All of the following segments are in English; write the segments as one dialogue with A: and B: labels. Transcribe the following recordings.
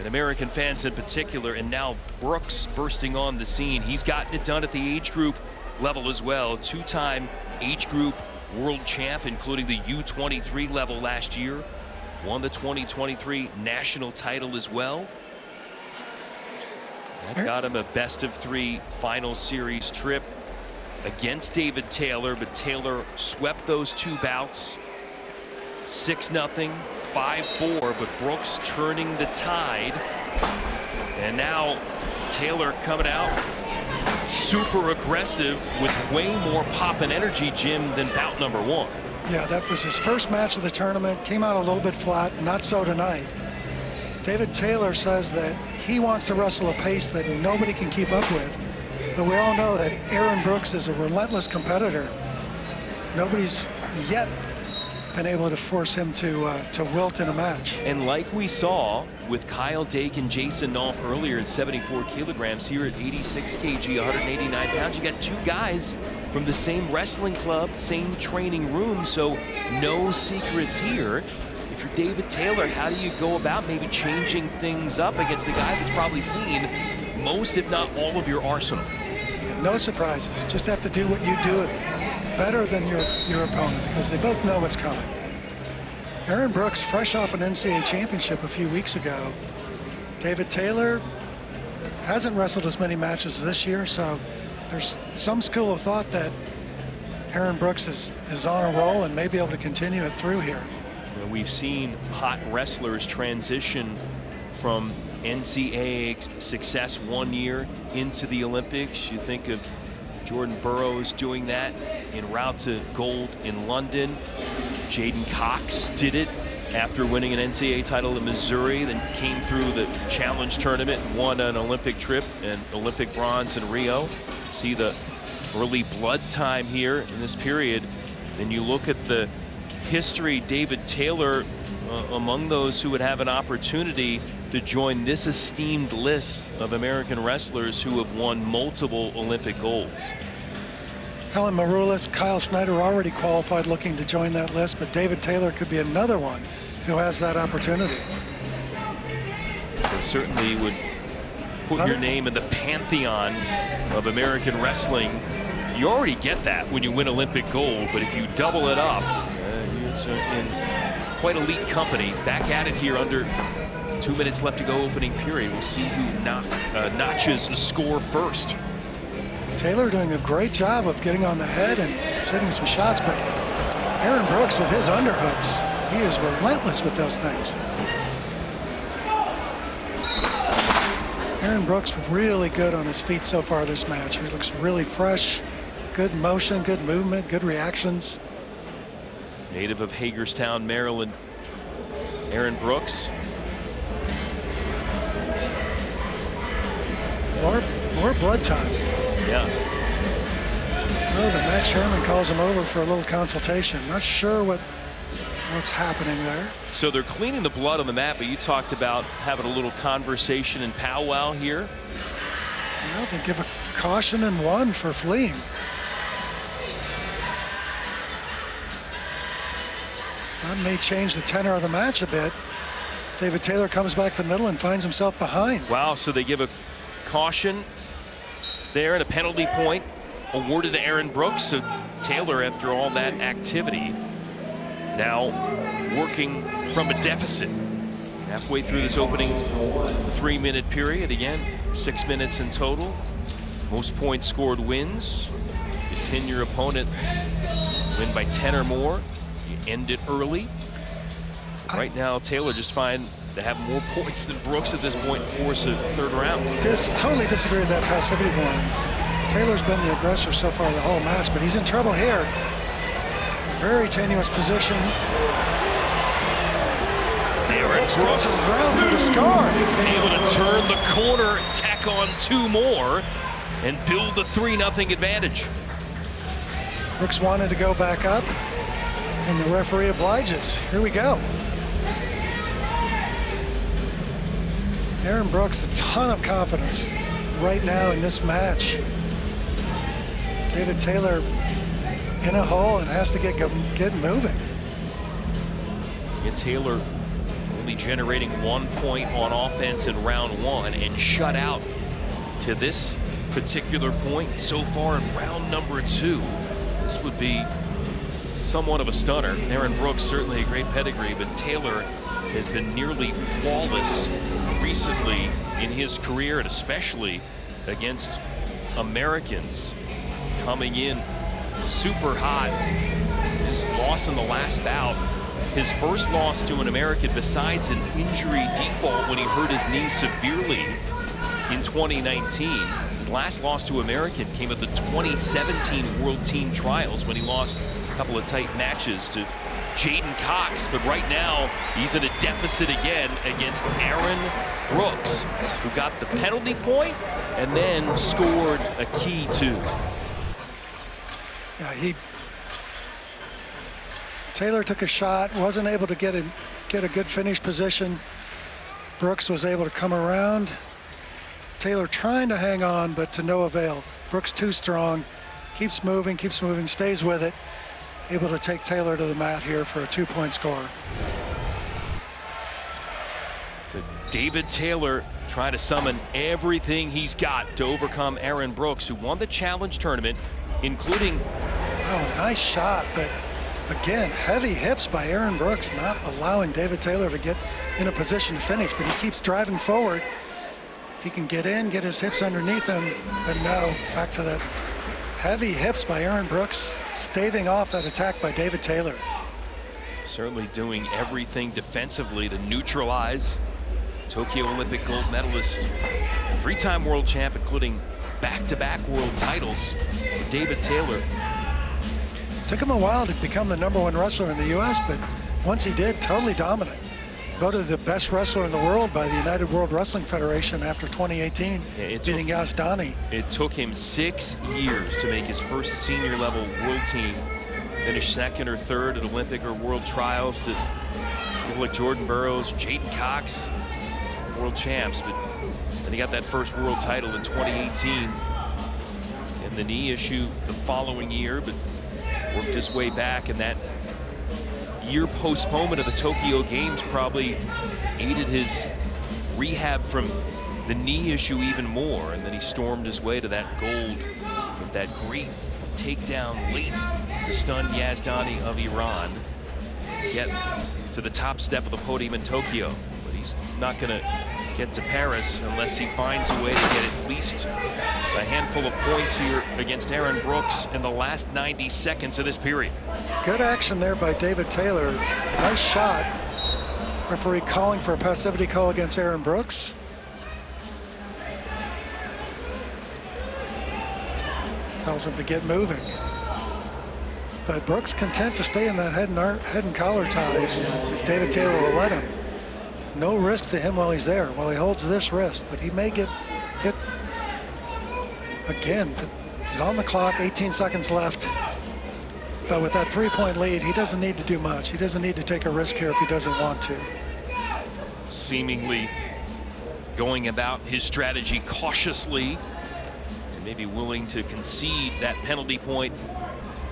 A: and American fans in particular. And now Brooks bursting on the scene. He's gotten it done at the age group level as well. Two-time age group world champ, including the U23 level last year. Won the 2023 national title as well. That got him a best-of-3 final series trip against David Taylor, but Taylor swept those two bouts 6-0, 5-4, but Brooks turning the tide. And now Taylor coming out super aggressive with way more pop and energy, Jim, than bout number 1.
B: Yeah, that was his first match of the tournament. Came out a little bit flat, not so tonight. David Taylor says that he wants to wrestle a pace that nobody can keep up with. But we all know that Aaron Brooks is a relentless competitor. Nobody's yet been able to force him to wilt in a match.
A: And like we saw with Kyle Dake and Jason Nolf earlier at 74 kilograms, here at 86 kg, 189 pounds, you got two guys from the same wrestling club, same training room, so no secrets here. If you're David Taylor, how do you go about maybe changing things up against the guy that's probably seen most, if not all, of your arsenal?
B: No surprises. Just have to do what you do better than your opponent, because they both know what's coming. Aaron Brooks, fresh off an NCAA championship a few weeks ago. David Taylor hasn't wrestled as many matches this year, so there's some school of thought that Aaron Brooks is on a roll and may be able to continue it through here.
A: Well, we've seen hot wrestlers transition from NCAA success 1 year into the Olympics. You think of Jordan Burroughs doing that en route to gold in London. Jaden Cox did it after winning an NCAA title in Missouri, then came through the challenge tournament, won an Olympic trip and Olympic bronze in Rio. See the early blood time here in this period. Then you look at the history, David Taylor among those who would have an opportunity to join this esteemed list of American wrestlers who have won multiple Olympic golds.
B: Helen Maroulis, Kyle Snyder already qualified, looking to join that list, but David Taylor could be another one who has that opportunity.
A: So certainly would put your name in the pantheon of American wrestling. You already get that when you win Olympic gold, but if you double it up, you're in quite elite company. Back at it here, under 2 minutes left to go, opening period. We'll see who notches a score first.
B: Taylor doing a great job of getting on the head and setting some shots, but Aaron Brooks with his underhooks, he is relentless with those things. Aaron Brooks really good on his feet so far this match. He looks really fresh, good motion, good movement, good reactions.
A: Native of Hagerstown, Maryland, Aaron Brooks.
B: More blood time.
A: Yeah.
B: Oh, the match chairman calls him over for a little consultation. Not sure what's happening there.
A: So they're cleaning the blood on the mat, but you talked about having a little conversation and powwow here.
B: Well, they give a caution and one for fleeing. That may change the tenor of the match a bit. David Taylor comes back to the middle and finds himself behind.
A: Wow, so they give a caution there and a penalty point awarded to Aaron Brooks. So Taylor, after all that activity, now working from a deficit. Halfway through this opening 3-minute period. Again, 6 minutes in total. Most points scored wins. You pin your opponent, win by 10 or more. You end it early. Right now, Taylor just find to have more points than Brooks at this point and force a third round.
B: Totally disagree with that passivity warning. Taylor's been the aggressor so far the whole match, but he's in trouble here. Very tenuous position.
A: Aaron Brooks
B: around for the scar.
A: Able to turn the corner, tack on 2 more, and build the 3-0 advantage.
B: Brooks wanted to go back up, and the referee obliges. Here we go. Aaron Brooks, a ton of confidence right now in this match. David Taylor in a hole and has to get moving.
A: Yeah, Taylor only generating 1 point on offense in round 1 and shut out to this particular point so far in round number 2. This would be somewhat of a stunner. Aaron Brooks, certainly a great pedigree, but Taylor has been nearly flawless recently in his career, and especially against Americans, coming in super hot. His loss in the last bout, his first loss to an American besides an injury default when he hurt his knee severely in 2019. His last loss to American came at the 2017 World Team Trials when he lost a couple of tight matches to J'den Cox. But right now, he's at a deficit again against Aaron Brooks, who got the penalty point and then scored a key 2.
B: Yeah, Taylor took a shot, wasn't able to get a good finish position. Brooks was able to come around. Taylor trying to hang on, but to no avail. Brooks too strong, keeps moving, stays with it. Able to take Taylor to the mat here for a 2-point score.
A: So David Taylor trying to summon everything he's got to overcome Aaron Brooks, who won the challenge tournament, including...
B: Oh, nice shot, but again, heavy hips by Aaron Brooks, not allowing David Taylor to get in a position to finish, but he keeps driving forward. If he can get in, get his hips underneath him, but no, back to that heavy hips by Aaron Brooks, staving off that attack by David Taylor.
A: Certainly doing everything defensively to neutralize Tokyo Olympic gold medalist, 3-time world champ, including back-to-back world titles for David Taylor.
B: Took him a while to become the #1 wrestler in the U.S., but once he did, totally dominant. Voted the best wrestler in the world by the United World Wrestling Federation after 2018, beating Yazdani.
A: It took him 6 years to make his first senior level world team. Finished 2nd or 3rd at Olympic or world trials to people like Jordan Burroughs, J'den Cox, world champs. But then he got that first world title in 2018. And the knee issue the following year, but worked his way back, and that year postponement of the Tokyo Games probably aided his rehab from the knee issue even more, and then he stormed his way to that gold with that great takedown late to stun Yazdani of Iran, get to the top step of the podium in Tokyo. But he's not going to get to Paris unless he finds a way to get at least a handful of points here against Aaron Brooks in the last 90 seconds of this period.
B: Good action there by David Taylor. Nice shot. Referee calling for a passivity call against Aaron Brooks. This tells him to get moving. But Brooks content to stay in that head and collar tie if David Taylor will let him. No risk to him while he's there, while he holds this wrist, but he may get hit again. He's on the clock, 18 seconds left. But with that 3-point lead, he doesn't need to do much. He doesn't need to take a risk here if he doesn't want to.
A: Seemingly going about his strategy cautiously and maybe willing to concede that penalty point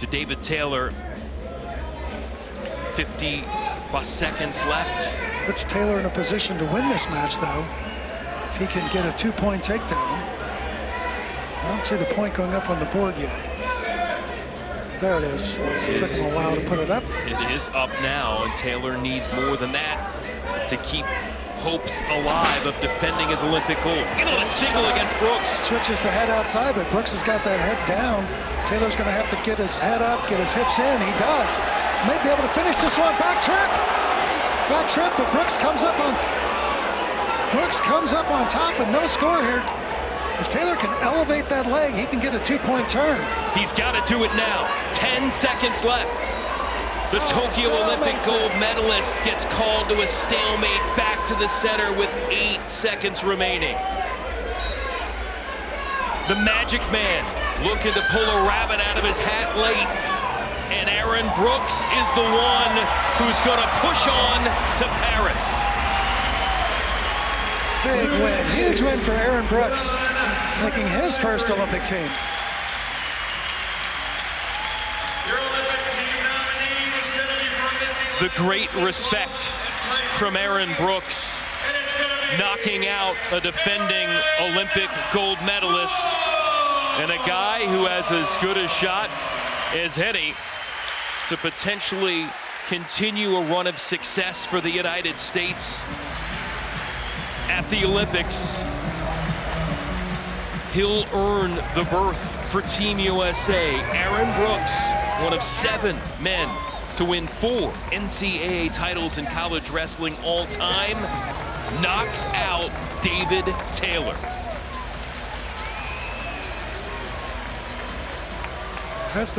A: to David Taylor. 50+ seconds left.
B: Puts Taylor in a position to win this match, though, if he can get a 2-point takedown. I don't see the point going up on the board yet. There it is. It took him a while to put it up.
A: It is up now, and Taylor needs more than that to keep hopes alive of defending his Olympic gold. In on a single against Brooks.
B: Switches to head outside, but Brooks has got that head down. Taylor's going to have to get his head up, get his hips in. He does. May be able to finish this one. Back trip. Back trip, but Brooks comes up on top, and no score here. If Taylor can elevate that leg, he can get a 2-point turn.
A: He's got to do it now. 10 seconds left. The Tokyo Olympic gold medalist gets called to a stalemate back to the center with 8 seconds remaining. The Magic Man looking to pull a rabbit out of his hat late. And Aaron Brooks is the one who's going to push on to Paris.
B: Big win, huge win for Aaron Brooks, making his first Olympic team.
A: The great respect from Aaron Brooks, knocking out a defending Olympic gold medalist and a guy who has as good a shot as any to potentially continue a run of success for the United States at the Olympics. He'll earn the berth for Team USA. Aaron Brooks, one of 7 men to win 4 NCAA titles in college wrestling all time, knocks out David Taylor.
B: That's the